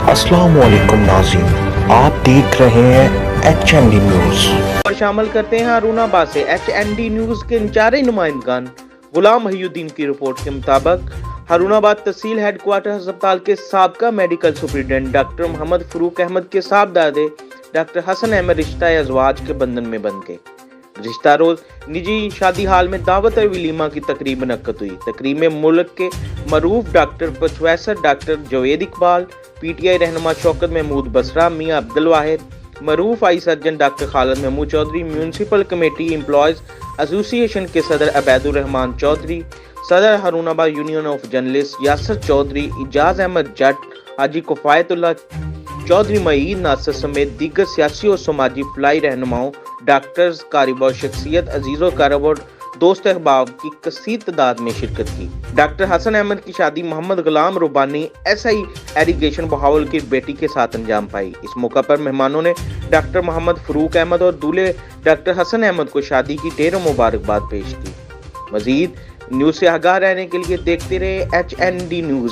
السلام علیکم ناظرین، آپ دیکھ رہے ہیں ایچ این ڈی نیوز اور شامل کرتے ہیں ہارون آباد سے ایچ این ڈی نیوز کے انچارج نمائندگان غلام محی الدین کی رپورٹ کے مطابق ہارون آباد تحصیل ہیڈ کوارٹر ہسپتال کے سابقہ میڈیکل سپرنٹینڈنٹ ڈاکٹر محمد فروق احمد کے صاحبزادے ڈاکٹر حسن احمد رشتہ ازواج کے بندھن میں بندھ گئے۔ گزشتہ روز نجی شادی ہال میں دعوت ولیمہ کی تقریب منعقد ہوئی۔ تقریب میں ملک کے معروف doctor professor doctor Javed Iqbal, PTI ٹی آئی رہنما شوکت محمود بسرا، میاں عبد الواحد، معروف eye surgeon doctor Khalid Mahmood Chaudhry, municipal committee employees association کے صدر عبید الرحمان چودھری، صدر Haroonabad union of journalist Yasir Chaudhry, Ejaz Ahmed Jatt, Haji Kifayat اللہ چودھری، معید ناصر سمیت دیگر سیاسی اور سماجی فلاحی رہنماؤں، ڈاکٹرز، کاروبار شخصیت، عزیز و کاروبار دوست احباب کی کثیر تعداد میں شرکت کی۔ ڈاکٹر حسن احمد کی شادی محمد غلام ربانی ایس آئی ایریگیشن بہاول کی بیٹی کے ساتھ انجام پائی۔ اس موقع پر مہمانوں نے ڈاکٹر محمد فروق احمد اور دولہے ڈاکٹر حسن احمد کو شادی کی ڈھیروں مبارکباد پیش کی۔ مزید نیوز سے آگاہ رہنے کے لیے دیکھتے رہے ایچ این ڈی نیوز۔